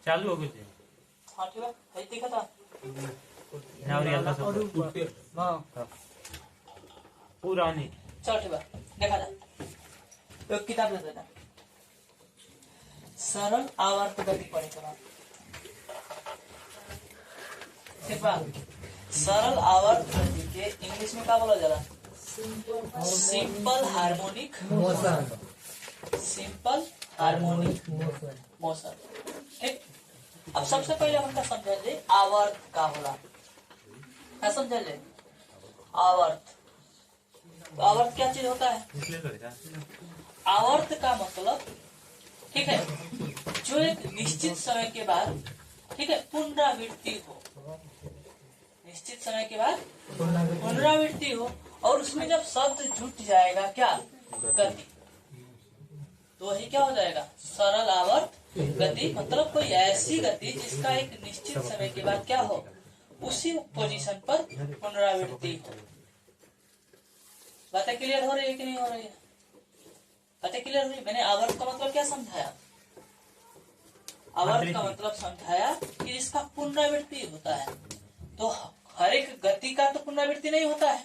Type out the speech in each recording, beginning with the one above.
चालू हो गई थी। हाँ ठीक है, है दिखा था पूरा नहीं। चल ठीक है, देखा था तो किताब दे देना। सरल आवर्त गति पढ़े के बाद ठीक बा। सरल आवर्त गति के इंग्लिश में क्या बोला जाला? Simple harmonic motion. Simple harmonic motion. ठीक, अब सबसे पहले हम क्या समझे आवर्त का होला, क्या समझे ले? आवर्त, आवर्त क्या चीज होता है? आवर्त का मतलब ठीक है, जो एक निश्चित समय के बाद ठीक है पुनरावृत्ति हो, निश्चित समय के बाद पुनरावृत्ति हो, और उसमें जब शब्द जुट जाएगा क्या? गति, तो वही क्या हो जाएगा? सरल आवर्त गति। मतलब कोई ऐसी गति जिसका एक निश्चित समय के बाद क्या हो, उसी पोजीशन पर पुनरावृत्ति हो। बातें क्लियर हो रही है कि नहीं हो रही है? बातें क्लियर हो रही? मैंने आवर्त का मतलब क्या समझाया? आवर्त का मतलब समझाया कि जिसका पुनरावृत्ति होता है। तो हर एक गति का तो पुनरावृत्ति नहीं होता है,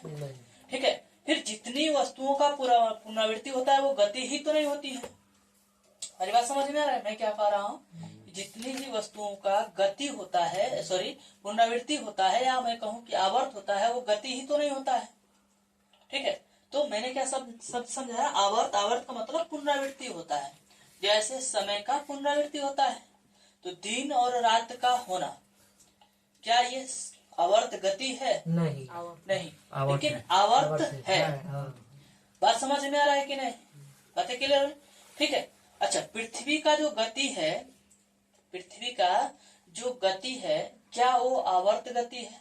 ठीक है। फिर जितनी वस्तुओं का पुनरावृत्ति होता है वो गति ही तो नहीं होती है। हमारी बात समझ में आ रहा है मैं क्या कह रहा हूँ? जितनी भी वस्तुओं का गति होता है, सॉरी पुनरावृत्ति होता है, या मैं कहूँ कि आवर्त होता है, वो गति ही तो नहीं होता है, ठीक है। तो मैंने क्या सब समझाया? आवर्त, आवर्त का मतलब पुनरावृत्ति होता है। जैसे समय का पुनरावृत्ति होता है, तो दिन और रात का होना, क्या ये आवर्त गति है? नहीं, नहीं, लेकिन आवर्त है। बात समझ में आ रहा है कि नहीं? बातें क्लियर है? ठीक है। अच्छा, पृथ्वी का जो गति है, पृथ्वी का जो गति है, क्या वो आवर्त गति है?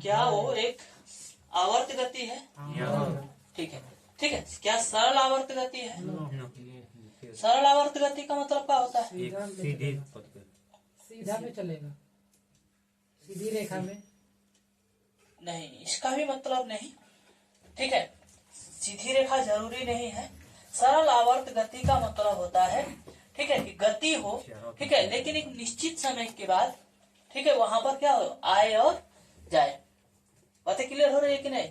क्या वो एक आवर्त गति है? ठीक है, ठीक है। क्या सरल आवर्त गति है? सरल आवर्त गति का मतलब क्या होता है? सीधा में चलेगा, सीधी रेखा में नहीं, इसका भी मतलब नहीं, ठीक है। सीधी रेखा जरूरी नहीं है। सरल आवर्त गति का मतलब होता है, ठीक है, कि गति हो, ठीक है, लेकिन एक निश्चित समय के बाद, ठीक है, वहां पर क्या हो, आए और जाए। बातें क्लियर हो रही है कि नहीं?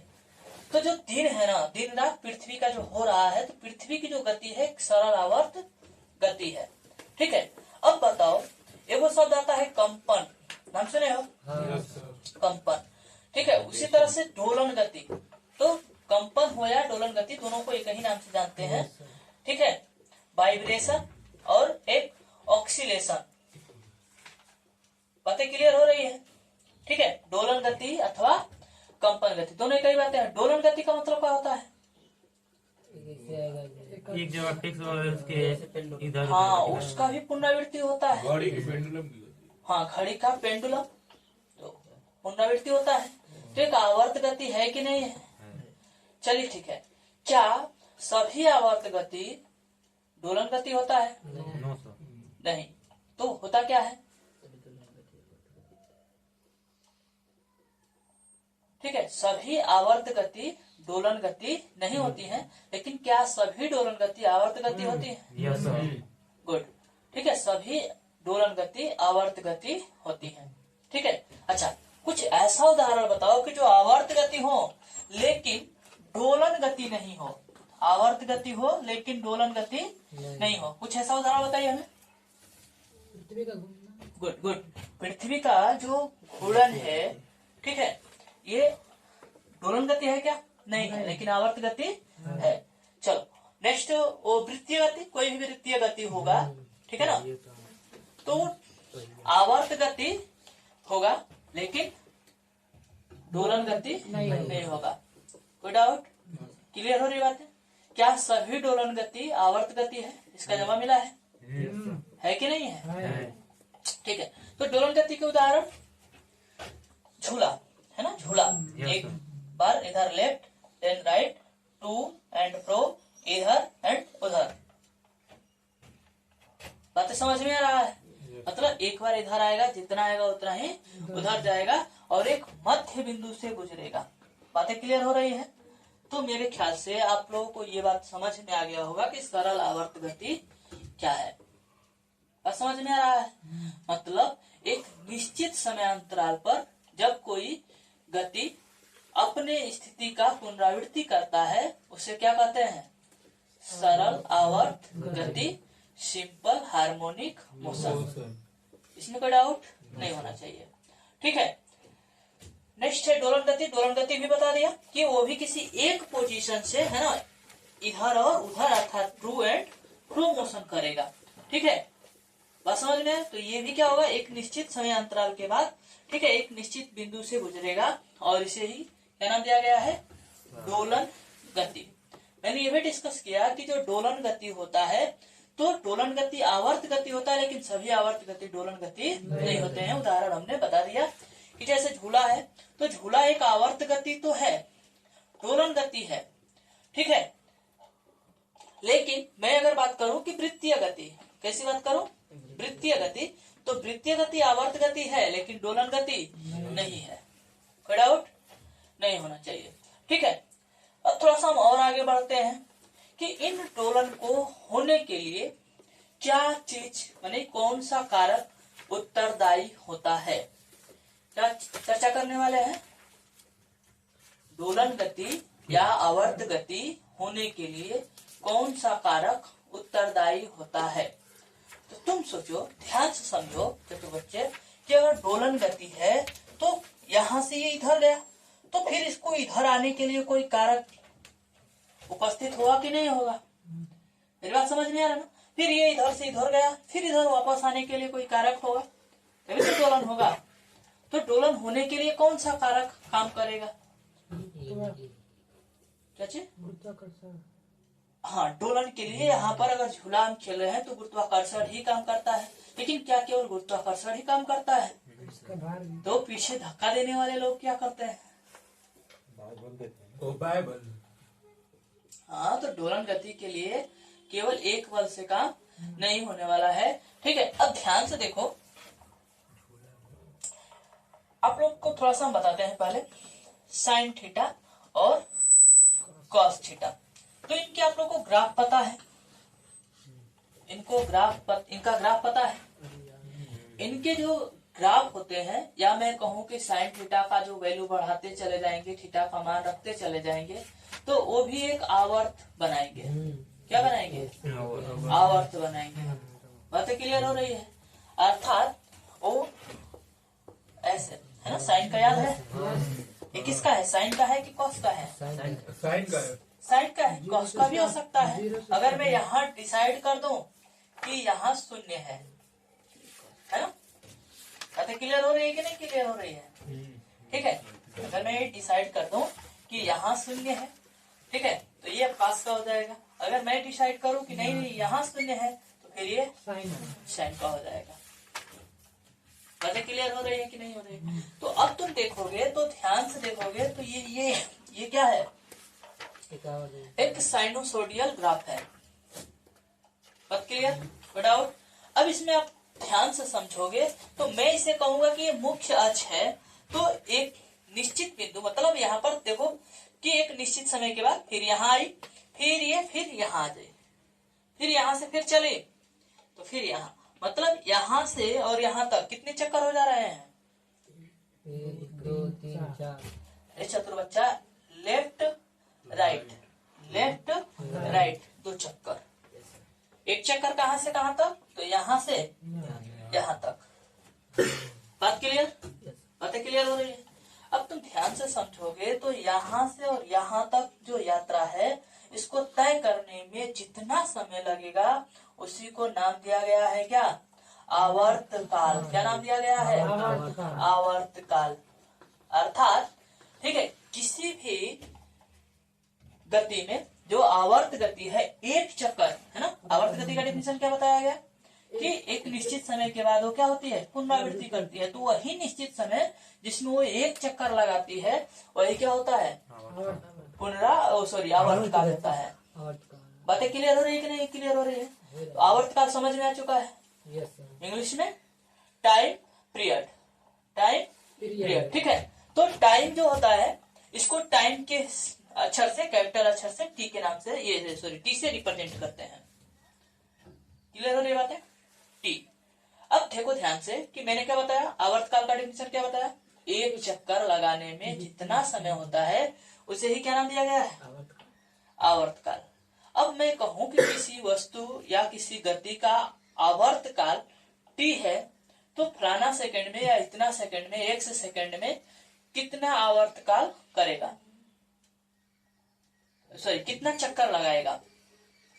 तो जो दिन है ना, दिन रात पृथ्वी का जो हो रहा है, तो पृथ्वी की जो गति है एक सरल आवर्त गति है, ठीक है। अब बताओ, एगो शब्द आता है कंपन, नाम सुने हो? कंपन, ठीक है। उसी तरह से दोलन गति, तो कंपन हो या दोलन गति, दोनों को एक ही नाम से जानते हैं, ठीक है। वाइब्रेशन और एक ऑक्सीलेशन। बातें क्लियर हो रही है? ठीक है, दोलन गति अथवा कंपन गति, दोनों एक ही बातें हैं। दोलन गति का मतलब क्या होता है? एक जगह फिक्स उसके इधर, हाँ, उसका भी पुनरावृत्ति होता है। घड़ी की पेंडुलम, हाँ, घड़ी का पेंडुलम तो पुनरावृत्ति होता है। तो एक आवर्त गति है कि नहीं है? चलिए ठीक है। क्या सभी आवर्त गति दोलन गति होता है? नहीं, तो होता क्या है? ठीक है, सभी आवर्त गति दोलन गति नहीं होती है, लेकिन क्या सभी दोलन गति आवर्त गति होती है? गुड, ठीक है, सभी दोलन गति आवर्त गति होती है, ठीक है। अच्छा, कुछ ऐसा उदाहरण बताओ कि जो आवर्त गति हो लेकिन दोलन गति नहीं हो। आवर्त गति हो लेकिन दोलन गति नहीं हो, कुछ ऐसा उदाहरण बताइए हमें। पृथ्वी का घूमना। गुड गुड, पृथ्वी का जो घूर्णन है, ठीक है, ये दोलन गति है क्या? नहीं है, लेकिन आवर्त गति है। चलो नेक्स्ट, वो वृत्तीय गति, कोई भी वृत्तीय गति होगा, ठीक है ना, तो आवर्त गति होगा लेकिन दोलन गति नहीं होगा। कोई डाउट? क्लियर हो रही बात है? क्या सभी दोलन गति आवर्त गति है? इसका जवाब मिला है कि नहीं है? ठीक है, तो दोलन गति के उदाहरण, झूला है ना, झूला, एक बार इधर left then right, to and fro, इधर एंड उधर। बातें समझ में आ रहा है? मतलब एक बार इधर आएगा, जितना आएगा उतना ही उधर जाएगा और एक मध्य बिंदु से गुजरेगा। बातें क्लियर हो रही है? तो मेरे ख्याल से आप लोगों को ये बात समझ में आ गया होगा कि सरल आवर्त गति क्या है। बात समझ में आ रहा है? मतलब एक निश्चित समयांतराल पर जब कोई गति अपने स्थिति का पुनरावृत्ति करता है उसे क्या कहते हैं? सरल आवर्त गति, सिंपल हार्मोनिक मोशन। इसमें कोई डाउट नहीं होना चाहिए। ठीक है, नेक्स्ट है दोलन गति। दोलन गति भी बता दिया कि वो भी किसी एक पोजीशन से, है ना, इधर और उधर अर्थात ट्रू एंड फ्रो मोशन करेगा। ठीक है, बात समझ में है? तो ये भी क्या होगा? एक निश्चित समय अंतराल के बाद, ठीक है, एक निश्चित बिंदु से गुजरेगा और इसे ही क्या नाम दिया गया है? दोलन गति। मैंने ये भी डिस्कस किया कि जो दोलन गति होता है तो दोलन गति आवर्त गति होता है, लेकिन सभी आवर्त गति दोलन गति नहीं होते हैं। उदाहरण हमने बता दिया कि जैसे झूला है तो झूला एक आवर्त गति तो है, दोलन गति है। ठीक है, लेकिन मैं अगर बात करूं कि वृत्तीय गति, कैसी बात करूं? वृत्तीय गति, तो वृत्तीय गति आवर्त गति है लेकिन दोलन गति नहीं है। कोई डाउट नहीं होना चाहिए। ठीक है, अब थोड़ा सा हम और आगे बढ़ते हैं कि इन दोलन को होने के लिए क्या चीज माने कौन सा कारक उत्तरदायी होता है? क्या चर्चा करने वाले हैं? दोलन गति या आवर्त गति होने के लिए कौन सा कारक उत्तरदायी होता है? तो तुम सोचो, ध्यान से समझो चतुर बच्चे कि अगर दोलन गति है तो यहां से ये इधर गया, तो फिर इसको इधर आने के लिए कोई कारक उपस्थित होगा कि नहीं होगा? मेरी बात समझ में आ रहा ना? फिर ये इधर से इधर गया, फिर इधर वापस आने के लिए कोई कारक होगा, तभी तो दोलन होगा। तो दोलन होने के लिए कौन सा कारक काम करेगा? क्या चीज? गुरुत्वाकर्षण। हाँ, दोलन के लिए यहाँ पर अगर झूला हम खेल रहे हैं तो गुरुत्वाकर्षण ही काम करता है। लेकिन क्या केवल गुरुत्वाकर्षण ही काम करता है? इसका भार भी। तो पीछे धक्का देने वाले लोग क्या करते हैं? हाँ, तो दोलन गति के लिए केवल एक बल से काम नहीं होने वाला है। ठीक है, अब ध्यान से देखो, आप लोग को थोड़ा सा हम बताते हैं पहले साइन थीटा और कॉस थीटा। तो इनके आप लोग को ग्राफ पता है? इनका ग्राफ पता है? इनके जो ग्राफ होते हैं, या मैं कहूं कि साइन थीटा का जो वैल्यू बढ़ाते चले जाएंगे, थीटा का मान रखते चले जाएंगे, तो वो भी एक आवर्त बनाएंगे। क्या बनाएंगे? आवर्त बनाएंगे। बातें क्लियर हो रही है? अर्थात वो ऐसे है ना, साइन का याद है? ये किसका है? साइन का है कि कॉस का है? साइन का है। साइन का है, कॉस का भी हो सकता है। अगर मैं यहाँ डिसाइड कर दूं कि यहाँ शून्य है ना? बातें क्लियर हो रही है कि नहीं क्लियर हो रही है? ठीक है, अगर मैं ये डिसाइड कर दूं कि यहाँ शून्य है, ठीक है, तो ये कॉस का हो जाएगा। अगर मैं डिसाइड करूं कि नहीं नहीं यहाँ शून्य है, तो फिर ये साइन का हो जाएगा। बातें क्लियर हो रही है कि नहीं हो रही है? तो अब तुम देखोगे तो ध्यान से देखोगे तो ये क्या है? एक साइनोसोडियल ग्राफ है। बात क्लियर? डाउट? अब इसमें आप ध्यान से समझोगे तो मैं इसे कहूंगा कि ये मुख्य अक्ष है। तो एक निश्चित बिंदु, मतलब यहाँ पर देखो कि एक निश्चित समय के बाद फिर यहाँ आई, फिर यहाँ आ जाए, फिर यहाँ से फिर चले, तो फिर यहाँ, मतलब यहाँ से और यहाँ तक कितने चक्कर हो जा रहे हैं? 1 2 3 4। चतुर बच्चा, लेफ्ट राइट 2 चक्कर। एक चक्कर कहाँ से कहाँ तक? तो यहाँ से यहाँ तक। बात क्लियर? बातें क्लियर हो रही है? अब तुम ध्यान से समझोगे तो यहाँ से और यहाँ तक जो यात्रा है, इसको तय करने में जितना समय लगेगा उसी को नाम दिया गया है क्या? आवर्त काल। क्या नाम दिया गया है? आवर्त काल। अर्थात ठीक है, किसी भी गति में जो आवर्त गति है, एक चक्कर है ना, आवर्त गति का डेफिनेशन क्या बताया गया कि एक निश्चित समय के बाद वो क्या होती है? पुनरावृत्ति करती है। तो वही निश्चित समय जिसमें वो एक चक्कर लगाती है वही क्या होता है? आवर्त काल होता है। बातें क्लियर हो रही है कि नहीं क्लियर हो रही है? तो आवर्त काल समझ में आ चुका है? इंग्लिश में टाइम पीरियड। ठीक है, तो टाइम जो होता है इसको टाइम के अक्षर से, कैपिटल अक्षर से, टी के नाम से, टी से रिप्रेजेंट करते हैं। क्लियर हो रही बात है? टी। अब देखो ध्यान से कि मैंने क्या बताया, आवर्तकाल का डेफिनेशन क्या बताया, एक चक्कर लगाने में जितना समय होता है उसे ही क्या नाम दिया गया है, आवर्तकाल। अब मैं कहूं कि किसी वस्तु या किसी गति का आवर्तकाल टी है, तो फलाना सेकंड में या इतना सेकंड में, एक से सेकंड में कितना आवर्तकाल करेगा, सॉरी कितना चक्कर लगाएगा,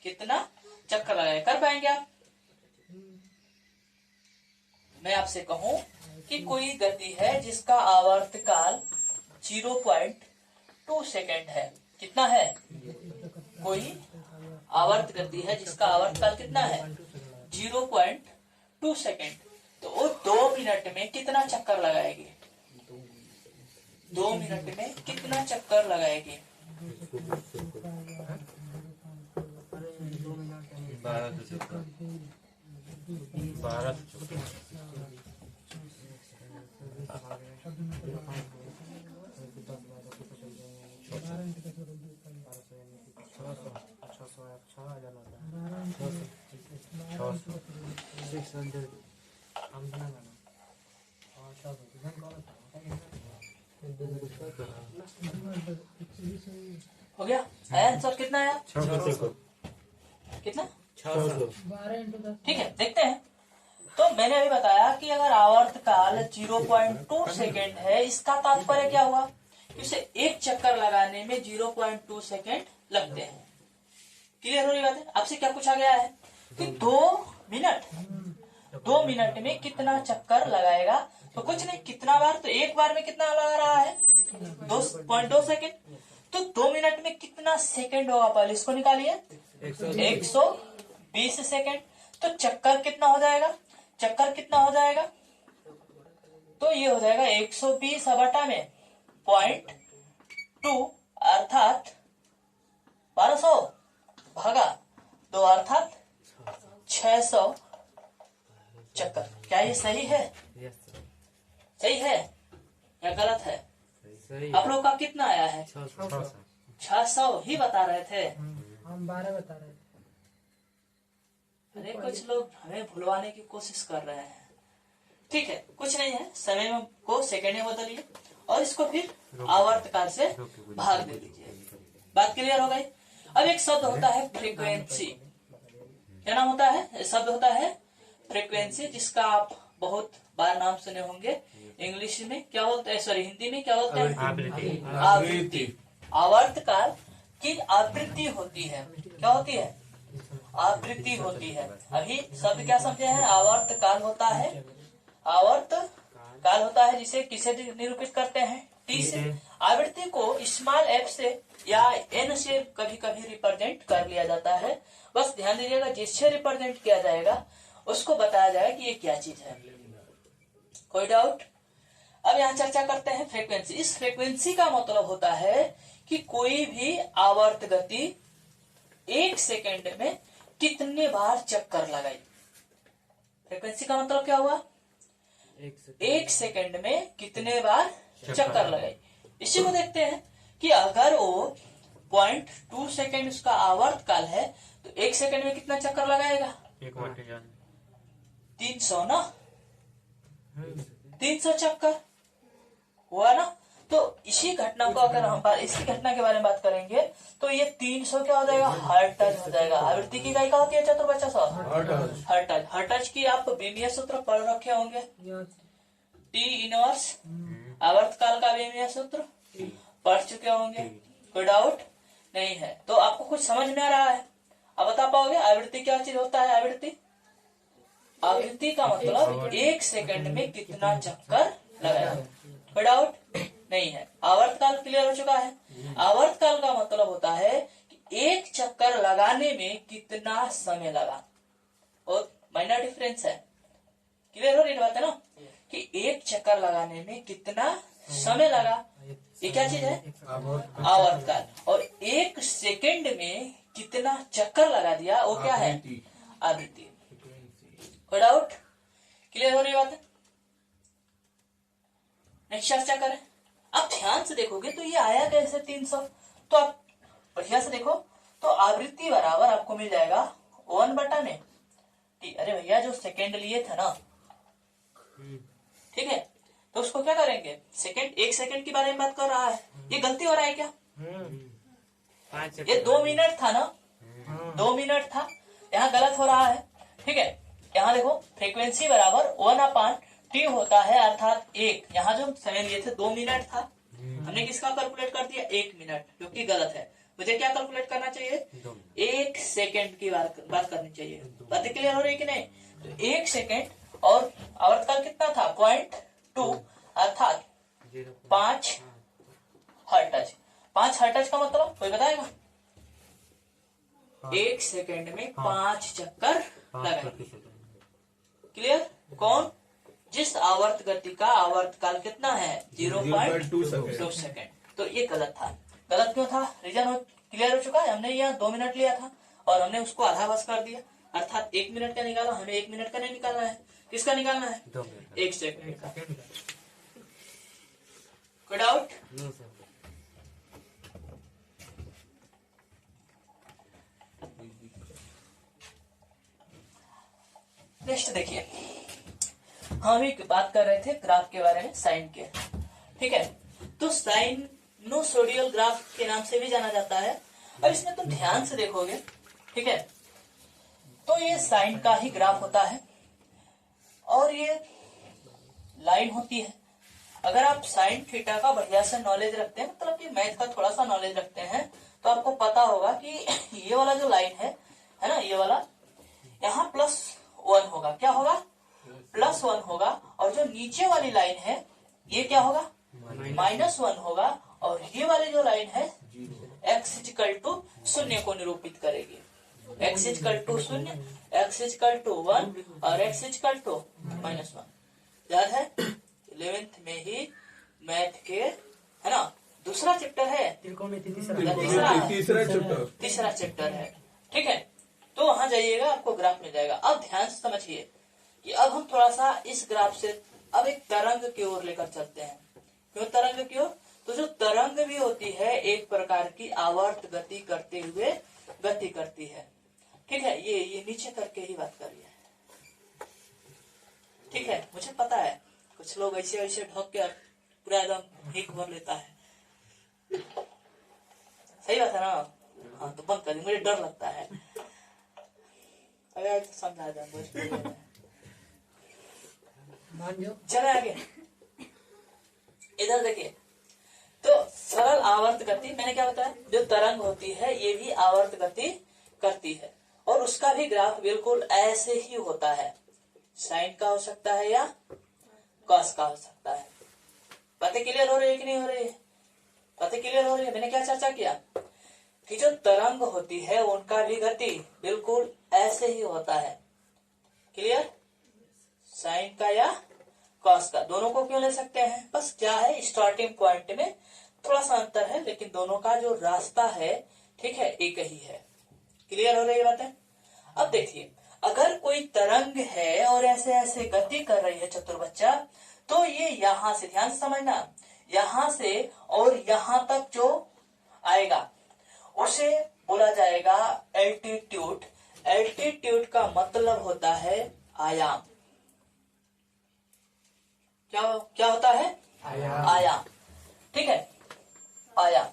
कितना चक्कर लगाएगा, कर पाएंगे आप? मैं आपसे कहूं कि कोई गति है जिसका आवर्तकाल 0.2 सेकंड है, कितना है, कोई आवर्त गति है जिसका आवर्तकाल कितना है, 0.2 सेकंड, तो वो 2 मिनट में कितना चक्कर लगाएगी, 2 मिनट में कितना चक्कर लगाएगी, 12 हो गया? आया आंसर कितना आया, 600 कितना, 600। 12 ठीक है देखते हैं। तो मैंने अभी बताया कि अगर आवर्तकाल 0.2 सेकेंड है, इसका तात्पर्य क्या हुआ कि उसे एक चक्कर लगाने में 0.2 सेकेंड लगते हैं। क्लियर हो रही बात है? आपसे क्या पूछा गया है कि 2 मिनट में कितना चक्कर लगाएगा, तो कुछ नहीं, कितना बार, तो एक बार में कितना लगा रहा है, 2.2 सेकेंड, तो 2 मिनट में कितना सेकेंड होगा, पहले इसको निकालिए, 120 सेकेंड, तो चक्कर कितना हो जाएगा, चक्कर कितना हो जाएगा, तो ये हो जाएगा 120 बटा में 0.2 अर्थात 1200 भागा 2 अर्थात 600 चक्कर। क्या ये सही है, सही है या गलत है? आप लोग का कितना आया है, 600 ही बता रहे थे। हम 12 बता रहे थे। अरे कुछ लोग हमें भुलवाने की कोशिश कर रहे हैं। ठीक है, कुछ नहीं है, समय में को सेकंड में बदलिए और इसको फिर आवर्तकाल से भाग दे दीजिए। बात क्लियर हो गई? अब एक शब्द होता है फ्रीक्वेंसी। क्या नाम होता है? शब्द होता है फ्रीक्वेंसी, जिसका आप बहुत बार नाम सुने होंगे। इंग्लिश में क्या बोलते हैं, सॉरी हिंदी में क्या बोलते हैं? आवृत्ति। आवर्तकाल की आवृत्ति होती है। क्या होती है? आवृत्ति होती है। अभी शब्द क्या समझे हैं? आवर्तकाल होता है, आवर्त काल होता है जिसे किसे निरूपित करते हैं? टी से। आवृत्ति को स्मॉल एफ से या एन से कभी कभी रिप्रेजेंट कर लिया जाता है। बस ध्यान दीजिएगा, जिससे रिप्रेजेंट किया जाएगा उसको बताया जाएगा कि ये क्या चीज है। कोई डाउट? अब यहाँ चर्चा करते हैं फ्रीक्वेंसी। इस फ्रीक्वेंसी का मतलब होता है कि कोई भी आवर्त गति 1 सेकेंड में कितने बार चक्कर लगाई। फ्रीक्वेंसी का मतलब क्या हुआ? 1 सेकेंड में कितने बार चक्कर लगाई। इसी को देखते हैं कि अगर वो 0.2 सेकेंड उसका आवर्त काल है तो 1 सेकेंड में कितना चक्कर लगाएगा? 300 ना, 300 चक्कर हुआ ना। तो इसी घटना को अगर हम इसी घटना के बारे में बात करेंगे तो ये 300 क्या हो जाएगा? हर्ट्ज हो जाएगा। आवृत्ति की इकाई क्या होती है चतुर बच्चा साहब? हर्ट्ज। हर्ट्ज की आप बीमीय सूत्र पढ़ रखे होंगे, टी इनवर्स आवर्तकाल का बीमीय सूत्र पढ़ चुके होंगे। कोई डाउट नहीं है? तो आपको कुछ समझ में आ रहा है? अब बता पाओगे आवृत्ति क्या चीज होता है? आवृत्ति, आवृत्ति का मतलब 1 सेकंड में कितना चक्कर लगाया। कोई डाउट नहीं है? आवर्तकाल क्लियर हो चुका है। आवर्तकाल का मतलब होता है कि एक चक्कर लगाने में कितना समय लगा। और माइनर डिफरेंस है। क्लियर हो रही बात है ना कि एक चक्कर लगाने में कितना समय लगा। ये क्या चीज है? आवर्तकाल। और 1 सेकंड में कितना चक्कर लगा दिया, वो क्या है? आवृत्ति। कोई डाउट? क्लियर हो रही बात है? नेक्स्ट चर्चा करें। अब ध्यान से देखोगे तो ये आया कैसे 300? तो आप बढ़िया से देखो तो आवृत्ति बराबर आपको मिल जाएगा 1 बटा में टी। अरे भैया जो सेकेंड लिए थे ना, ठीक है, तो उसको क्या करेंगे, सेकेंड, 1 सेकेंड के बारे में बात कर रहा है, ये गलती हो रहा है क्या? ये 2 मिनट था ना, 2 मिनट था, यहाँ गलत हो रहा है। ठीक है, यहाँ देखो फ्रीक्वेंसी बराबर 1/t होता है, अर्थात 1, यहाँ जो समय लिए थे 2 मिनट था, हमने किसका कैलकुलेट कर दिया, 1 मिनट, जो कि गलत है। मुझे क्या कैलकुलेट करना चाहिए, 1 सेकेंड की बात करनी चाहिए। बातें क्लियर हो रही है कि नहीं? तो 1 सेकेंड और आवर्तकाल कितना था, 0.2 अर्थात 5 हर्ट्ज। 5 हर्ट्ज का मतलब कोई बताएगा? 1 सेकेंड में 5 चक्कर लगाएंगे। क्लियर? कौन? जिस आवर्त गति का आवर्तकाल कितना है, 0.2 सेकेंड। तो ये गलत था। गलत क्यों था? रीजन क्लियर हो चुका है। हमने यहाँ 2 मिनट लिया था और हमने उसको आधा बस कर दिया, अर्थात 1 मिनट का निकाला। हमें 1 मिनट का नहीं निकालना है, किसका निकालना है, 1 सेकेंड का। कोई डाउट? नेक्स्ट देखिए, हम एक बात कर रहे थे ग्राफ के बारे में, साइन के। ठीक है, तो साइनोसोडियल ग्राफ के नाम से भी जाना जाता है। और इसमें तुम ध्यान से देखोगे, ठीक है, तो ये साइन का ही ग्राफ होता है और ये लाइन होती है। अगर आप साइन थीटा का बढ़िया से नॉलेज रखते हैं, मतलब कि मैथ का थोड़ा सा नॉलेज रखते हैं, तो आपको पता होगा कि ये वाला जो लाइन है ना, ये वाला, यहाँ +1 होगा। क्या होगा? +1 होगा। और जो नीचे वाली लाइन है ये क्या होगा, -1 होगा। और ये वाली जो लाइन है x = 0 को निरूपित करेगी। x = 0, x = 1 और x = -1। याद है 11th में ही मैथ के, है ना, दूसरा चैप्टर है, तीसरा चैप्टर है। ठीक है, तो वहां जाइएगा, आपको ग्राफ मिल जाएगा। अब ध्यान से समझिए कि अब हम थोड़ा सा इस ग्राफ से अब एक तरंग की ओर लेकर चलते हैं। क्यों तरंग की ओर? तो जो तरंग भी होती है एक प्रकार की आवर्त गति करते हुए गति करती है। ठीक है, ये नीचे करके ही बात करिए। ठीक है, मुझे पता है कुछ लोग ऐसे ऐसे ढक के पूरा एकदम हिक भर लेता है। सही बात है ना? हाँ, तो बंद कर दी, मुझे डर लगता है। अगर समझा जाए चले आगे। इधर देखिए, तो सरल आवर्त गति, मैंने क्या बताया, जो तरंग होती है ये भी आवर्त गति करती है और उसका भी ग्राफ बिल्कुल ऐसे ही होता है। साइन का हो सकता है या कॉस का हो सकता है। बातें क्लियर हो रही है कि नहीं हो रही है? बातें क्लियर हो रही है। मैंने क्या चर्चा किया कि जो तरंग होती है उनका भी गति बिल्कुल ऐसे ही होता है। क्लियर? साइन का या कॉस का, दोनों को क्यों ले सकते हैं, बस क्या है, स्टार्टिंग पॉइंट में थोड़ा सा अंतर है, लेकिन दोनों का जो रास्ता है, ठीक है, एक ही है। क्लियर हो रही बात है? अब देखिए, अगर कोई तरंग है और ऐसे ऐसे गति कर रही है चतुर बच्चा, तो ये यहाँ से, ध्यान से समझना, यहाँ से और यहाँ तक जो आएगा उसे बोला जाएगा एल्टीट्यूड। एल्टीट्यूड का मतलब होता है आयाम। क्या होता है? आयाम। ठीक है, आयाम,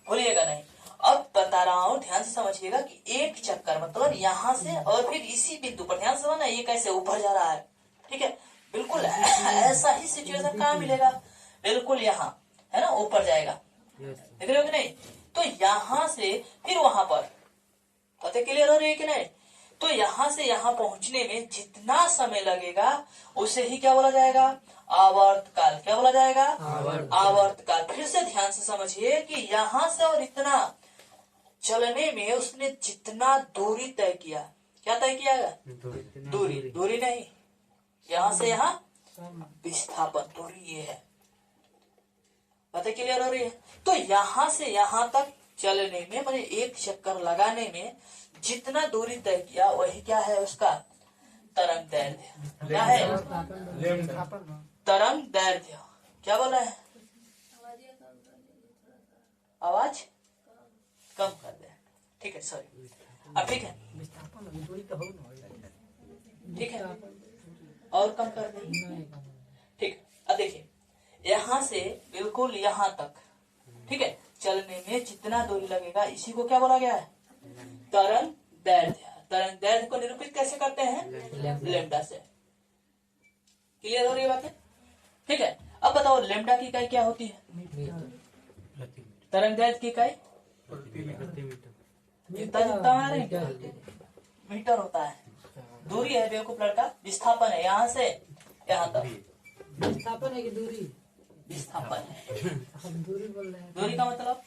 भूलिएगा नहीं। अब बता रहा हूँ, ध्यान से समझिएगा कि एक चक्कर मतलब यहाँ से और फिर इसी बिंदु पर, ध्यान से समझना, ये कैसे ऊपर जा रहा है। ठीक है, बिल्कुल ऐसा ही सिचुएशन कहाँ मिलेगा, बिल्कुल यहाँ, है ना, ऊपर जाएगा। देख रहे हो कि नहीं? तो यहाँ से फिर वहां पर, बातें क्लियर हो रही है कि नहीं? तो यहाँ से यहाँ पहुंचने में जितना समय लगेगा उसे ही क्या बोला जाएगा, आवर्तकाल। क्या बोला जाएगा? आवर्तकाल। फिर से ध्यान से समझिए कि यहाँ से और इतना चलने में उसने जितना दूरी तय किया, क्या तय किया? दूरी नहीं, यहाँ से यहाँ विस्थापन, दूरी ये है। बातें क्लियर हो रही है? तो यहाँ से यहाँ तक चलने में, मैंने एक चक्कर लगाने में जितना दूरी तय किया वही क्या है उसका तरंग दैर्ध्य। क्या है? तरंग दैर्ध्य। क्या बोला है? आवाज कम कर दे। ठीक है, सॉरी। अब ठीक है, ठीक है, और कम कर देंगे। नहीं कम। ठीक, अब देखिए यहाँ से बिल्कुल यहाँ तक, ठीक है, चलने में जितना दूरी लगेगा इसी को क्या बोला गया है? तरंग दैर्ध्य। तरंग दैर्ध्य को निरूपित कैसे करते हैं? लेम्डा से। क्लियर हो रही है बातें? ठीक है, अब बताओ लेम्डा की इकाई क्या होती है? तरंग दैर्ध्य की इकाई जितना आ रहे हैं मीटर होता है। दूरी है बेवकूफ लड़का, विस्थापन है यहाँ से यहाँ तक। विस्थापन है कि दूरी? विस्थापन है। हम दूरी बोल रहे हैं। दूरी का मतलब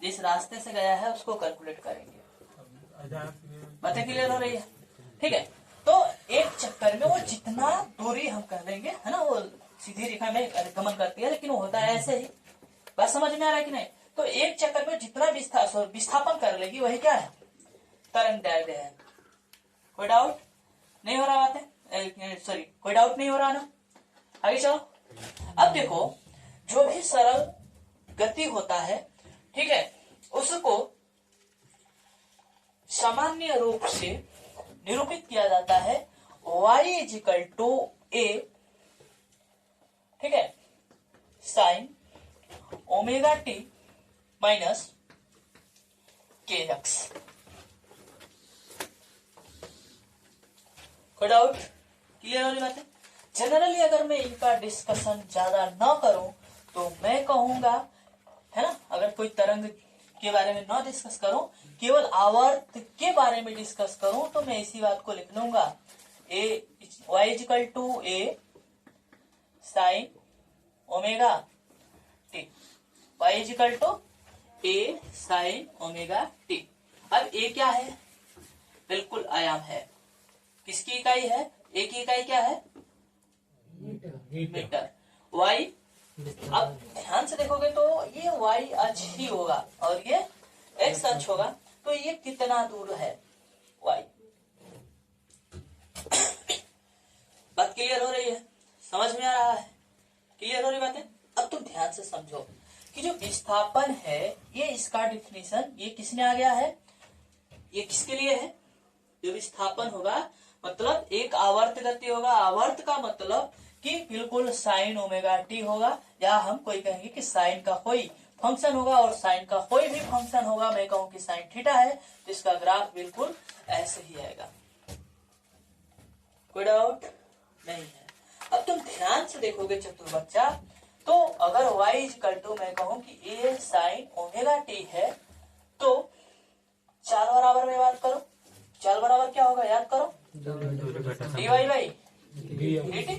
जिस रास्ते से गया है उसको कैलकुलेट करेंगे। बातें क्लियर हो रही है? ठीक है, तो एक चक्कर में वो जितना दूरी हम कर देंगे है ना, वो सीधी रेखा में गमन करती है, लेकिन वो होता है ऐसे ही। बात समझ में आ रहा है कि नहीं? तो एक चक्कर में जितना विस्थापन कर लेगी वही क्या है? तरंग दैर्ध्य है। कोई डाउट नहीं हो रहा? बातें सॉरी, कोई डाउट नहीं हो रहा ना? आगे चलो। अब देखो, जो भी सरल गति होता है, ठीक है, उसको सामान्य रूप से निरूपित किया जाता है y इजिकल टू a, ठीक है, साइन ओमेगा टी माइनस के एक्स। कोई डाउट? क्लियर हो रही बात है? जनरली अगर मैं इनका डिस्कशन ज्यादा ना करूं तो मैं कहूंगा, है ना, अगर कोई तरंग के बारे में ना डिस्कस करूं, केवल आवर्त के बारे में डिस्कस करूं, तो मैं इसी बात को लिख लूंगा a y equal to a sine omega t. y equal to a sine omega t. अब ए क्या है? बिल्कुल आयाम है। किसकी इकाई है? ए की इकाई क्या है? मीटर। y, अब ध्यान से देखोगे तो ये y अक्ष ही होगा और ये x अक्ष होगा, तो ये कितना दूर है y? बात क्लियर हो रही है? समझ में आ रहा है? क्लियर हो रही बातें? अब तुम ध्यान से समझो कि जो विस्थापन है, ये इसका डिफिनीशन ये किसने आ गया है? ये किसके लिए है? जो विस्थापन होगा मतलब एक आवर्त गति होगा। आवर्त का मतलब कि बिल्कुल साइन ओमेगा टी होगा, या हम कोई कहेंगे कि साइन का कोई फंक्शन होगा और साइन का कोई भी फंक्शन होगा। मैं कहूं कि साइन थीटा है, तो इसका ग्राफ बिल्कुल ऐसे ही आएगा। कोई डाउट नहीं है? अब तुम ध्यान से देखोगे चतुर बच्चा, तो अगर y इक्वल टू मैं कहूं कि a साइन ओमेगा टी है, तो चाल बराबर में बात करो। चाल बराबर क्या होगा? याद करो, dy बाई dt,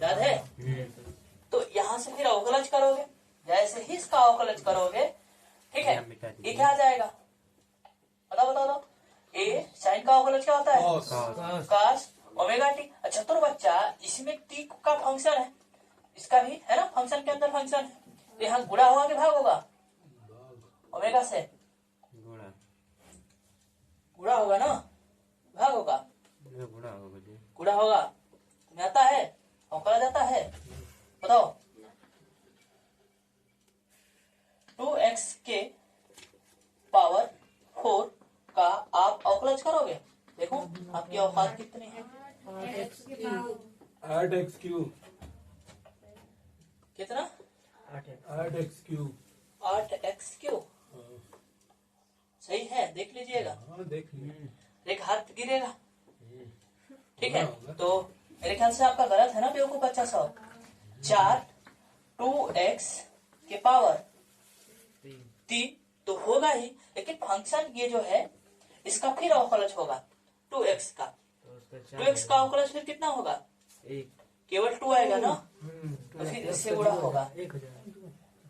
याद है? तो यहाँ से फिर अवकलज करोगे, जैसे ही इसका अवकलज करोगे, ठीक है, ये क्या आ जाएगा? बताओ बताओ बताओ। ए साइन का अवकलज क्या होता है? Cos omega T. अच्छा तो बच्चा, इसमें टी का फंक्शन है, इसका भी है ना, फंक्शन के अंदर फंक्शन है, तो यहाँ गुणा होगा कि भाग होगा? ओमेगा से गुणा होगा ना, भाग होगा? गुणा होगा। तुम्हें आता है? अवकलज आता है? बताओ। 2x के पावर 4 का आप अवकलज करोगे, देखो आपकी औकात कितनी है? 8x cube. कितना? 8x cube. 8x cube. सही है, देख लीजिएगा। देख लीजिए। एक हाथ गिरेगा, ठीक है, तो मेरे ख्याल से आपका गलत है ना बेवकूफ बच्चा सब। 4 2x के पावर 3 तो होगा ही, लेकिन फंक्शन ये जो है इसका फिर अवकलज होगा 2x का। 2x का अवकलज फिर कितना होगा? केवल 2 आएगा ना, तो फिर इससे गुणा होगा।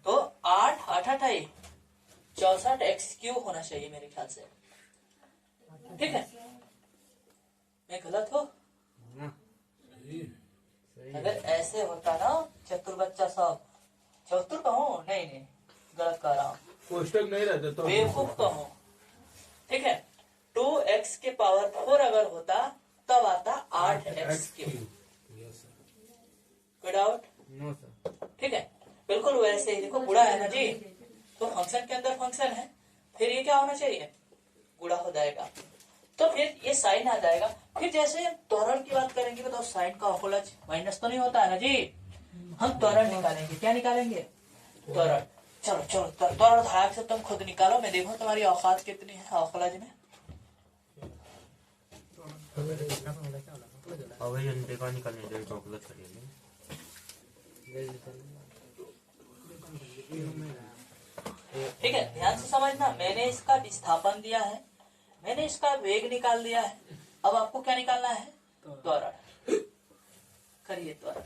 तो 8 8 8 64x क्यूब होना चाहिए मेरे ख्याल से, ठीक है? मैं गलत हो? अगर ऐसे होता ना चतुर बच्चा सब, चतुर कहूँ? नहीं नहीं, गलत कह रहा हूँ, कोष्टक नहीं रहता तो बेवकूफ कहूँ, ठीक है? 2x के पावर 4 अगर होता तब आता 8x क्यूब। कोई डाउट? No sir. ठीक है, बिल्कुल वैसे ही। देखो गुणा है ना जी, तो फंक्शन के अंदर फंक्शन है, फिर ये क्या होना चाहिए? गुणा हो जाएगा, तो फिर ये साइन आ जाएगा। फिर जैसे त्वरण की बात करेंगे तो साइन का अवकलज माइनस तो नहीं होता है ना जी। हम त्वरण निकालेंगे, क्या निकालेंगे? त्वरण। चलो चलो त्वरण धारक से तुम खुद निकालो, मैं देखो तुम्हारी औकात कितनी है अवकलज में। ठीक है, ध्यान से समझना, मैंने इसका विस्थापन दिया है, मैंने इसका वेग निकाल दिया है, अब आपको क्या निकालना है? त्वरण। करिए त्वरण।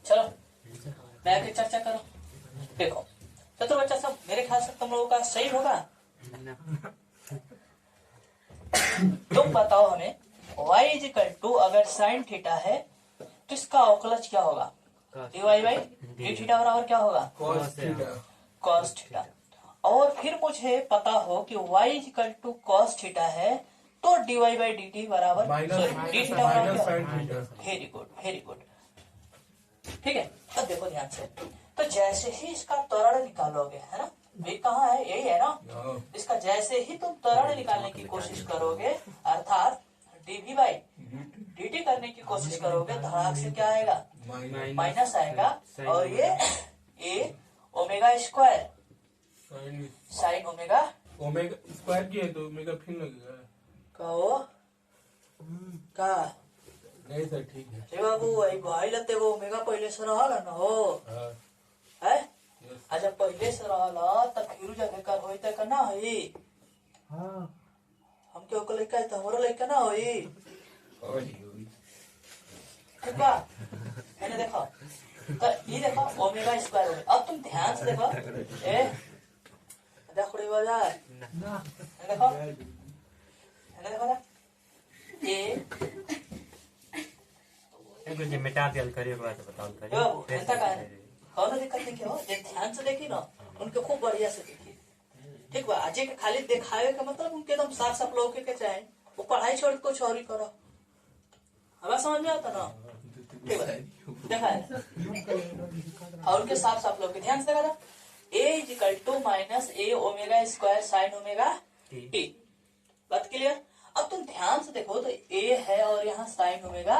चलो बैठ के चर्चा करो। देखो चतुर बच्चा सब, मेरे ख्याल से तुम लोगों का सही होगा। तुम बताओ हमें y इजिकल टू अगर साइन थीटा है तो इसका अवकलज क्या होगा? dy बाई डी थीटा बराबर क्या होगा? Cos theta. और फिर मुझे पता हो कि y equal to cos theta है तो dy बाई डी टी बराबर डी थीटा बराबर क्या होगा? Very good very good. ठीक है, अब देखो ध्यान से, तो जैसे ही इसका त्वरण निकालोगे, है ना, वेग कहाँ है? यही है ना। इसका जैसे ही तुम त्वरण निकालने की कोशिश करोगे, अर्थात डीवी बाई dt करने की कोशिश करोगे, धड़ाक से क्या आएगा? माइनस आएगा। और ये a omega square sine omega square की है तो ओमेगा फिर लगेगा कहो का नहीं सर, ठीक है। हे बाबू, वही भाई लगते वो ओमेगा पहले से रहल न हो है। अच्छा पहले से रहल त फिर जाके कर होई त ना होई। हां हमके ओकर लइका है त हमरो लइका ना होई। ठीक बा, मैंने देखो तो ये देखो ओमेगा स्क्वायर हो गया। अब तुम ध्यान से देखो, ए देखो रे बजा ना, देखो देखो ये मिटा दिया करिए बात बताओ कौन दिक्कत नहीं हो, ध्यान से देखी ना, उनके खूब बढ़िया से देखिए। ठीक बा, आज के खाली दिखावे का मतलब उनके एकदम साफ साफ लौके के चाहे, वो पढ़ाई छोड़ कुछ और ही करो। हमें समझ में आता ना? ठीक है, देखा है और उनके साफ साफ लौके ध्यान से देखा, a equal to minus a omega square sine omega t. बात क्लियर? अब तुम ध्यान से देखो तो a है और यहाँ साइन ओमेगा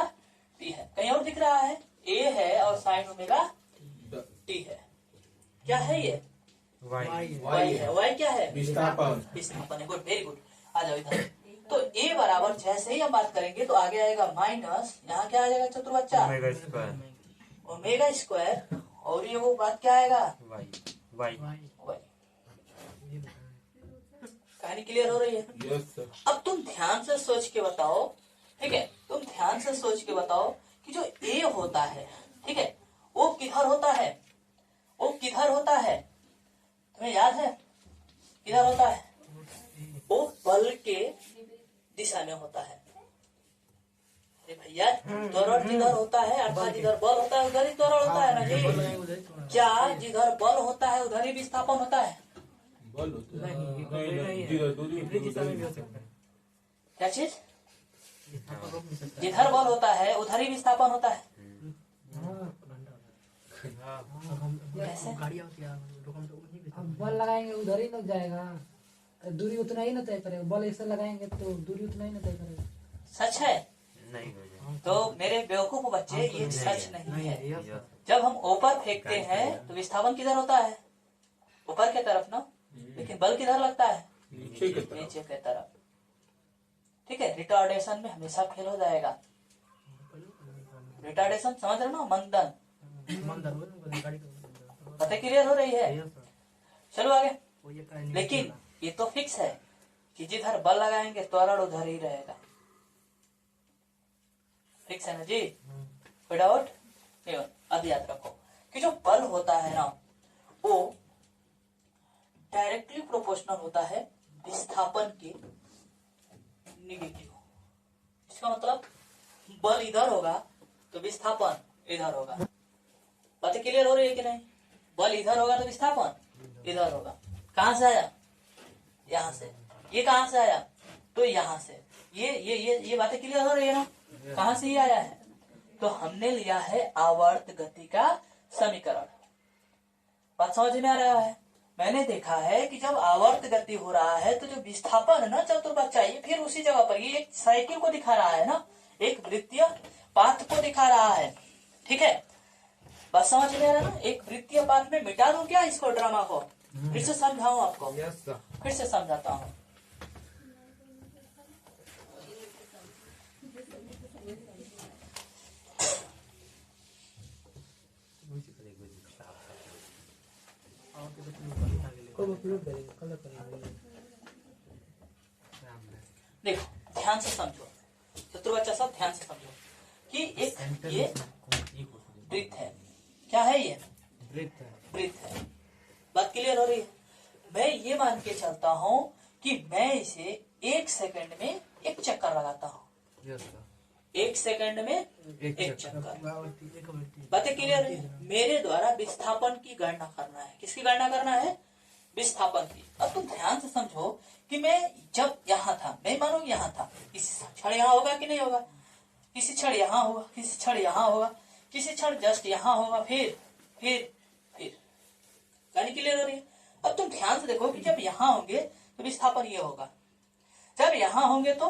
टी है, कहीं और दिख रहा है? a है और साइन ओमेगा टी है, क्या है ये? y है। y क्या है? विस्थापन है। Good, very good. आ जाओ इधर। तो a बराबर जैसे ही हम बात करेंगे तो आगे आएगा माइनस, यहाँ क्या आ जाएगा चतुर बच्चा? Omega square. और ये वो बात क्या आएगा? y। कहानी क्लियर हो रही है? Yes sir. अब तुम ध्यान से सोच के बताओ, ठीक है, तुम ध्यान से सोच के बताओ कि जो a होता है, ठीक है, वो किधर होता है? वो किधर होता है? तुम्हें याद है किधर होता है? वो बल के दिशा में होता है। भैया त्वरण जिधर होता है अर्थात जिधर बल होता है उधर ही त्वरण होता है ना जी। क्या जिधर बल होता है उधर ही विस्थापन होता है? बल होता है नहीं, नहीं जिधर दूरी विपरीत दिशा में भी हो सकता है। क्या चीज? विस्थापन रोक नहीं सकता। जिधर बल होता है उधर ही विस्थापन होता है। कैसे? गाड़ियाँ होती है, रोकम तो उन्हीं पे- अब बल लगाएंगे उधर ही न जाएगा, दूरी उतना ही न तय करेगा। बल ऐसे लगाएंगे तो दूरी उतना ही न तय करेगा। सच है? नहीं हो जाए। तो मेरे बेवकूफ बच्चे ये सच नहीं है। यस। जब हम ऊपर फेंकते हैं तो विस्थापन किधर होता है? ऊपर के तरफ ना। लेकिन बल किधर लगता है? नीचे की तरफ। नीचे के तरफ। ठीक है, रिटार्डेशन में हमेशा फेल हो जाएगा। रिटार्डेशन समझ रहे ना, मंदन। मंदर हो ना, गाड़ी को- बातें क्लियर हो रही है? Yes sir. चलो आगे। वो ये कहेंगे- लेकिन ये तो फिक्स है कि जिधर बल लगाएंगे त्वरण उधर ही रहेगा। फिक्स है ना जी? कोई डाउट नहीं हो? अब याद रखो कि जो बल होता है ना वो डायरेक्टली प्रोपोर्शनल होता है विस्थापन के निगेटिव। इसका मतलब बल इधर होगा तो विस्थापन इधर होगा। बातें क्लियर हो रही है कि नहीं? बल इधर होगा तो विस्थापन इधर होगा। कहां से आया? यहाँ से। ये कहां से आया? तो यहाँ से। ये बातें क्लियर हो रही है ना? कहां से ये आया है? तो हमने लिया है आवर्त गति का समीकरण। बात समझ में आ रहा है? मैंने देखा है कि जब आवर्त गति हो रहा है तो जो विस्थापन है ना चतुर्भुज, ये फिर उसी जगह पर ये एक साइकिल को दिखा रहा है ना, एक वृत्तीय पाथ को दिखा रहा है। ठीक है, बात समझ में आ रहा है ना? एक वृत्तीय पाथ में मिटा दूं क्या इसको, ड्रामा को? फिर से समझाऊं आपको? Yes sir. फिर से समझाता हूँ। कब अपलोड करेंगे? कल करेंगे। देखो ध्यान से समझो, शत्रु बच्चा सब ध्यान से समझो कि एक ये वृत्त है। क्या है ये? वृत्त है। बात क्लियर हो रही है? मैं ये मान के चलता हूँ कि मैं इसे 1 सेकंड में एक चक्कर लगाता हूँ। Yes sir. 1 सेकंड में एक चक्कर। एक बातें क्लियर है? मेरे द्वारा विस्थापन की गणना करना है। किसकी गणना करना है? विस्थापन की। अब तुम ध्यान से समझो कि मैं जब यहाँ था, मैं मानो यहाँ था, किसी क्षण यहाँ होगा कि नहीं होगा? किसी क्षण यहाँ होगा, किसी क्षण यहाँ होगा, किसी क्षण जस्ट यहाँ होगा, फिर कहानी क्लियर हो रही है? अब तुम ध्यान से देखो कि जब यहाँ होंगे तो विस्थापन ये होगा, जब यहाँ होंगे तो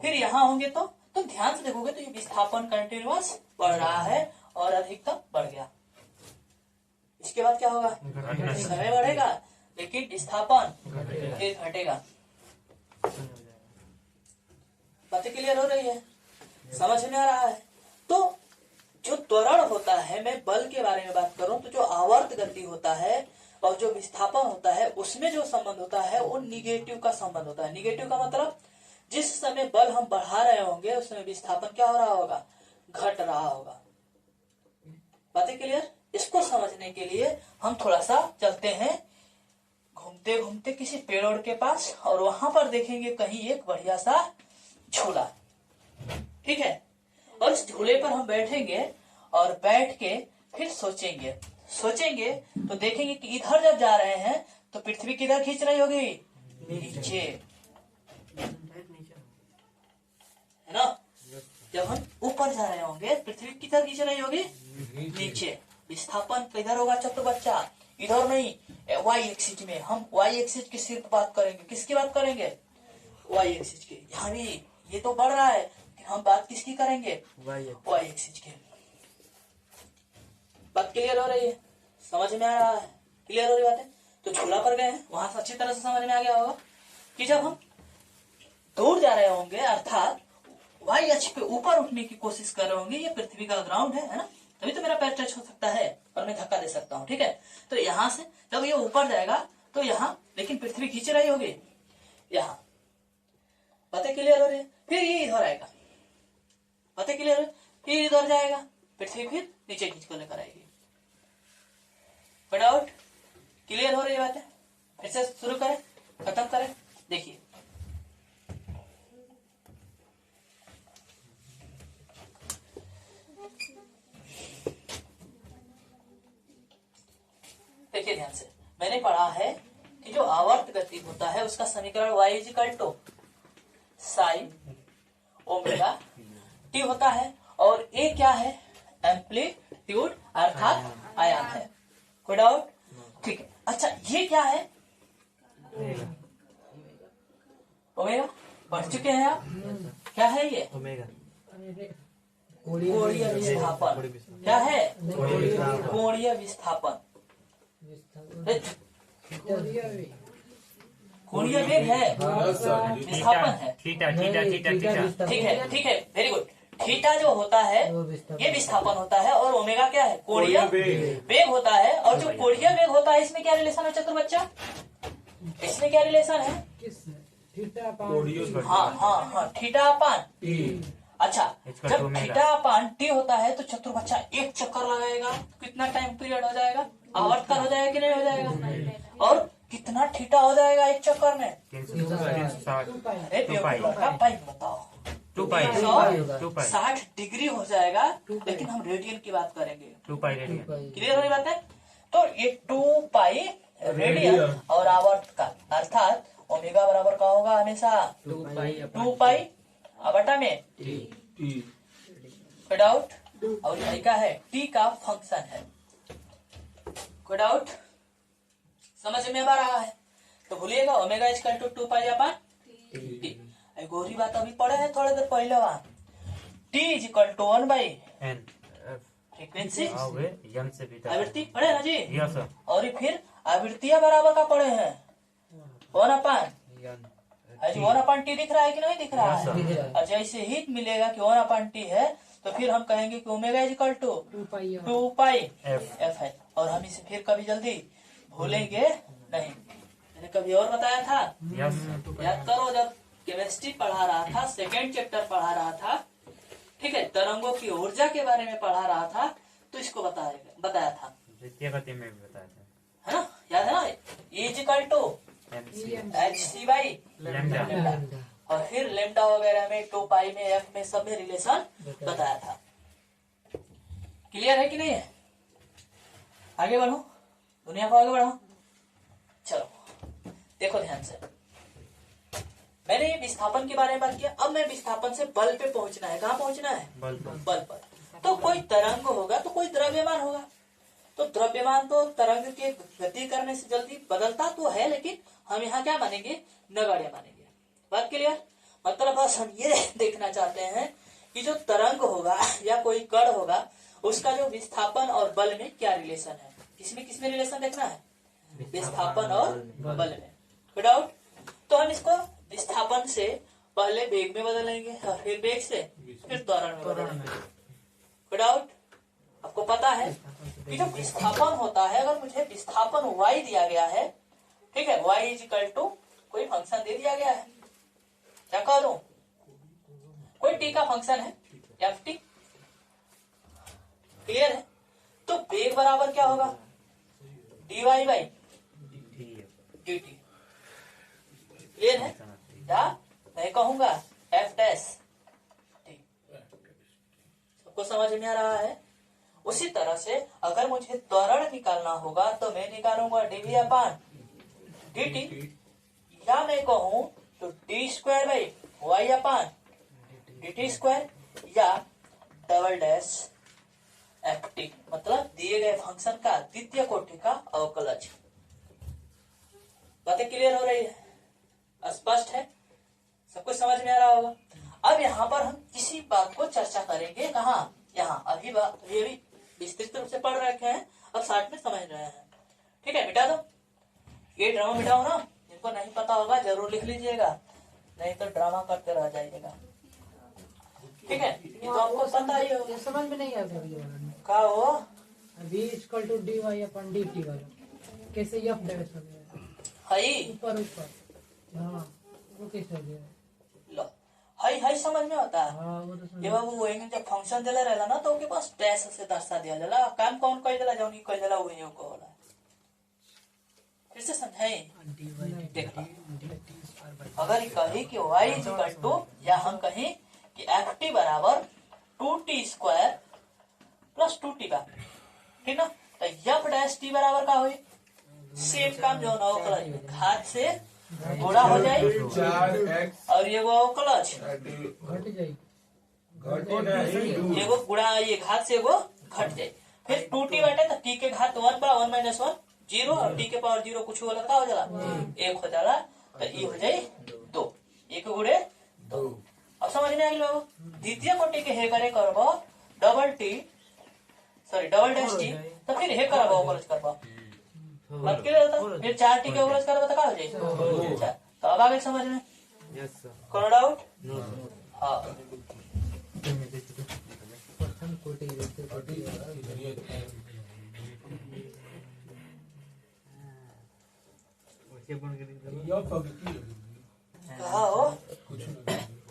फिर यहाँ होंगे तो तुम ध्यान से देखोगे तो ये विस्थापन कंटिन्यूअस बढ़ रहा है और अधिकतम बढ़ गया। इसके बाद क्या होगा? समय बढ़ेगा लेकिन विस्थापन फिर घटेगा। बातें क्लियर हो रही है? समझ में आ रहा है? तो जो त्वरण होता है, मैं बल के बारे में बात करूं तो जो आवर्त गति होता है और जो विस्थापन होता है उसमें जो संबंध होता है वो निगेटिव का संबंध होता है। निगेटिव का मतलब जिस समय बल हम बढ़ा रहे होंगे उस समय विस्थापन क्या हो रहा होगा? घट रहा होगा। बातें क्लियर? इसको समझने के लिए हम थोड़ा सा चलते हैं घूमते घूमते किसी पेड़ के पास, और वहां पर देखेंगे कहीं एक बढ़िया सा झूला। ठीक है, और इस झूले पर हम बैठेंगे और बैठ के फिर सोचेंगे तो देखेंगे कि इधर जब जा रहे हैं तो पृथ्वी किधर खींच रही होगी? नीचे, है ना? जब हम ऊपर जा रहे होंगे पृथ्वी किधर खींच रही होगी? नीचे। विस्थापन किधर होगा चतुर बच्चा? इधर नहीं, वाई एक्सिस में। हम वाई एक्सिस की सिर्फ बात करेंगे। किसकी बात करेंगे? वाई एक्सिस की। यहाँ भी ये तो बढ़ रहा है, हम बात किसकी करेंगे? वाई एक्सिस की। बात क्लियर हो रही है? समझ में आ रहा है? क्लियर हो रही बात है? तो झूला पर गए हैं, वहां से अच्छी तरह से समझ में आ गया होगा कि जब हम दूर जा रहे होंगे अर्थात वाई अक्ष पे ऊपर उठने की कोशिश कर रहे होंगे, ये पृथ्वी का ग्राउंड है ना, तभी तो मेरा पैर टच हो सकता है और मैं धक्का दे सकता हूँ। ठीक है, तो यहाँ से जब ये ऊपर जाएगा तो यहाँ, लेकिन पृथ्वी खींच रही होगी यहाँ। बातें क्लियर हो रही है? फिर ये इधर आएगा, बातें क्लियर है? फिर इधर जाएगा, पृथ्वी फिर नीचे खींच कर लेकर आएगी। डाउट? क्लियर हो रही है बातें? फिर से शुरू करें, खत्म करें। देखिए देखिए ध्यान से, मैंने पढ़ा है कि जो आवर्त गति होता है उसका समीकरण y equal to sine omega t होता है, और ए क्या है, एम्पलीट्यूड अर्थात आयाम है। कोई डाउट? ठीक है। अच्छा ये क्या है, ओमेगा पढ़ चुके हैं आप, क्या है ये, ओमेगा कोणीय विस्थापन। क्या है, कोणीय विस्थापन। कोणीय वेग है, विस्थापन है। Theta theta theta theta. ठीक है, वेरी गुड। थीटा जो होता है ये विस्थापन होता है, और ओमेगा क्या है, कोणीय वेग होता है। और जो कोणीय वेग होता है इसमें क्या रिलेशन है चतुर बच्चा, इसमें क्या रिलेशन है, थीटा अपान हाँ थीटा अपान टी। अच्छा जब थीटा अपान टी होता है तो चतुर बच्चा एक चक्कर लगाएगा तो कितना टाइम पीरियड हो जाएगा, आवर्तकाल हो जाएगा कि नहीं हो जाएगा, और कितना थीटा हो जाएगा एक चक्कर में, 60 डिग्री हो जाएगा। लेकिन हम रेडियन की बात करेंगे, 2 पाई रेडियन। क्लियर हो रही बात है। तो ये 2 पाई रेडियन और आवर्तकाल अर्थात ओमेगा बराबर का होगा हमेशा 2 पाई बटा में टी। कोई डाउट? और यही का है टी का फंक्शन है। कोई डाउट? समझ में आ रहा है? तो भूलिएगा omega equal to 2 pi upon T. गोरी बात अभी पढ़े हैं थोड़ी देर पहले, वहां T is equal to 1 by N frequency यम से भी आवृत्ति पढ़े ना जी। Yes sir. और फिर आवृत्तियां बराबर का पढ़े हैं 1 अपान, आज 1 अपान टी दिख रहा है कि नहीं दिख रहा है। और जैसे ही मिलेगा कि 1 अपान टी है तो फिर हम कहेंगे कि omega is equal to 2 pi f है। और हम इसे फिर कभी जल्दी भूलेंगे नहीं। मैंने कभी और बताया था, याद करो, जब केमिस्ट्री पढ़ा रहा था, सेकेंड चैप्टर पढ़ा रहा था, ठीक है, तरंगों की ऊर्जा के बारे में पढ़ा रहा था, तो इसको बताया था, द्वितीय गति में भी बताया था, है ना, याद है ना, is equal to h c by lambda. और फिर लेमडा वगैरह में 2 पाई में एफ में सब में रिलेशन बताया था। क्लियर है कि नहीं है? आगे बढ़ो, दुनिया को आगे बढ़ाओ। चलो देखो ध्यान से, मैंने ये विस्थापन के बारे में बात किया। अब मैं विस्थापन से बल पे पहुंचना है। कहाँ पहुंचना है? बल पर। तो कोई तरंग होगा तो कोई द्रव्यमान होगा। तो द्रव्यमान तो तरंग के गति करने से जल्दी बदलता तो है, लेकिन हम यहाँ क्या मानेंगे, नगण्य मानेंगे। बात क्लियर? मतलब बस हम ये देखना चाहते हैं कि जो तरंग होगा या कोई कण होगा उसका जो विस्थापन और बल में क्या रिलेशन है। किसमें रिलेशन देखना है? विस्थापन और बल में। कोई डाउट? तो हम इसको विस्थापन से पहले वेग में बदलेंगे और फिर वेग से फिर त्वरण में बदलेंगे। कोई डाउट? आपको पता है कि जो विस्थापन होता है, अगर मुझे विस्थापन y दिया गया है, ठीक है, y इज इक्वल टू कोई फंक्शन दे दिया गया है, क्या कह दूं, कोई t का फंक्शन है ft, क्लियर है? तो वेग बराबर क्या होगा, dy बाई dt, क्लियर है? या मैं कहूंगा f डैश t। सबको समझ में आ रहा है? उसी तरह से अगर मुझे त्वरण निकालना होगा तो मैं निकालूंगा dv अपान dt, या मैं कहूं तो d square by y upon dt square, या डबल डैश एफ टी, मतलब दिए गए फंक्शन का द्वितीय कोटि का अवकलज। बातें क्लियर हो रही है? स्पष्ट है? सब कुछ समझ में आ रहा होगा? अब यहाँ पर हम इसी बात को चर्चा करेंगे। कहाँ? यहाँ। अभी विस्तृत रूप से पढ़ रखे हैं, अब साथ में समझ रहे हैं। ठीक है, मिटा दो ये ड्रामा, मिटाओ ना। जिनको नहीं पता होगा जरूर लिख लीजिएगा, नहीं तो ड्रामा करते रह जाइएगा। ठीक है, ये तो आपको पता ही होगा। समझ में नहीं आता ये वाला। क्या हो? v equal to dy upon dt वाला कैसे f डैश हो गया? हाई ऊपर हाँ, वो कैसे हो गया? लो, हाई समझ में आता है। हाँ वो तो ये बाबू वही जब फंक्शन देला रहेला ना, तो उनके पास डैश से दर्शा दिया जाला। काम कौन कह देला, जौन कह देला वही को होला। फिर से समझाए, देखो, अगर कही कि y इज इक्वल टू, या हम कहें कि एफ टी बराबर 2t स्क्वायर प्लस 2t का, ठीक ना, तो एफ डैश टी बराबर का हुई सेम काम जो ना क्लच में घात से गुणा हो जाए 4x और ये वो क्लच घट जाएगी। एगो गुणा ये घात से एगो घट जाए। फिर 2t बाटे तो t के घात 1 बा 1 - 1 0 और t के पावर 0 कुछ होला का हो जाला 1 हो जाला तो ये हो जाए 2 1 गुणे 2। अब समझ में आ गई बाबू। द्वितीय कोटि के हे करे करबो डबल डैश टी तो फिर हे करबो ओकरज करबो मत के रहता फिर 4t के ओकरज करबो तो का हो जाए। अच्छा तो अब आगे समझ में यस सर करो डाउट। हां प्रथम कोटि द्वितीय कोटि ओके बन गई यो पगती कहा हो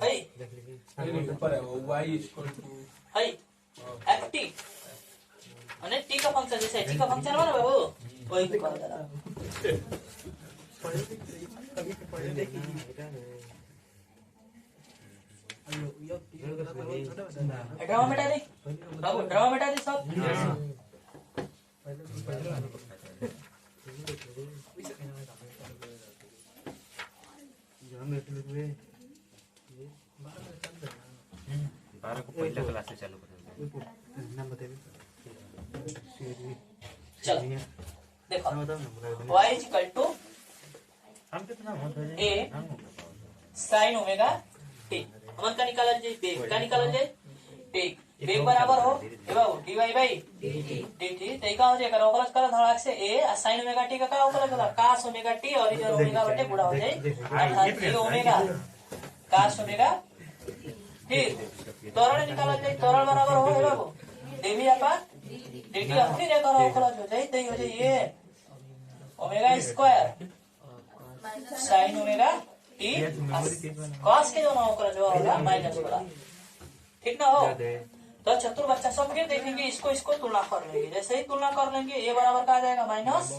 है है ऊपर है वो y = है ft અને t का फंक्शन जैसे t का फंक्शन है ना बाबू वही की बात है। पढ़े देखी अयो यो ड्रामा मिटा दे बाबू ड्रामा मिटा दे सब। बारह को पहला क्लास से चालू कर नाम बताइए चलो देखो y = हम कितना होता है ए sin ओमेगा t हमन का निकालल जाए बेग का निकालल जाए बेग बराबर हो ए बाबू dy बाई dt तो का हो जाए करो ओकरज कर धड़ाक से a sin ओमेगा t का ओकरज होला cos ओमेगा t और इधर ओमेगा बटे गुणा हो जाए अर्थात ये ओमेगा cos ओमेगा फिर त्वरण निकालल जाए त्वरण बराबर हो ए बाबू dv अपा dt अब फिर एक और ओकरज हो जाए तो ये हो जाए ये omega square sin omega t cos के जो ना ओकरज होगा माइनस वाला ठीक ना हो। तो चतुर बच्चा सब फिर देखेंगे इसको तुलना कर लेंगे। जैसे ही तुलना कर लेंगे ये बराबर का आ जाएगा माइनस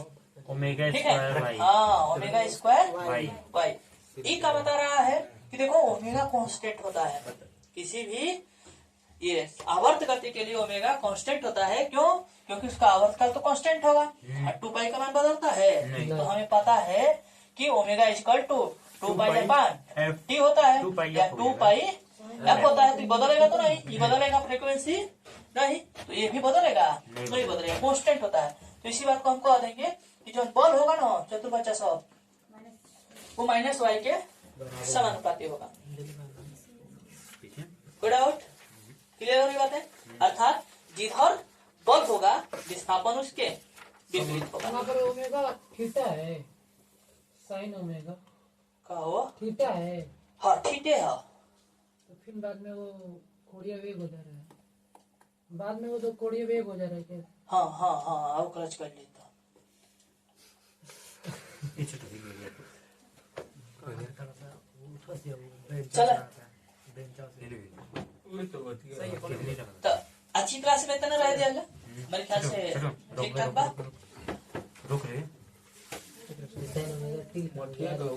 ओमेगा ठीक है स्क्वायर वाई हाँ ओमेगा स्क्वायर वाई वाई। ई का बता रहा है कि देखो ओमेगा कांस्टेंट होता है किसी भी ये आवर्त गति के लिए ओमेगा कांस्टेंट होता है। क्यों? क्योंकि उसका आवर्तकाल तो कांस्टेंट होगा और 2 का मान बदलता है। तो हमें पता है कि ओमेगा = 2 टी होता है या 2 पाई एफ होता है। तो बदलेगा तो नहीं, ये बदलेगा फ्रीक्वेंसी नहीं तो ये भी बदलेगा नहीं बदलेगा कांस्टेंट होता है। तो इसी बात को हम कह देंगे कि जो बल होगा ना चतुर बच्चा सब वो -y के समानुपाती होगा। कोई डाउट क्लियर हो रही बात है। अर्थात जिधर बल होगा विस्थापन उसके विपरीत होगा। वहाँ पर ओमेगा थीटा है sin ओमेगा का हो थीटा है हाँ ठीक है तो फिर बाद में वो कोणीय वेग हो जा रहा है। बाद में वो तो कोणीय वेग हो जा रहा है क्या? हाँ अब क्लच कर लेता चलो तो अच्छी क्लास में इतना रह दिया मेरे ख्याल से ठीक ठाक बा। रुक रहे sin ओमेगा t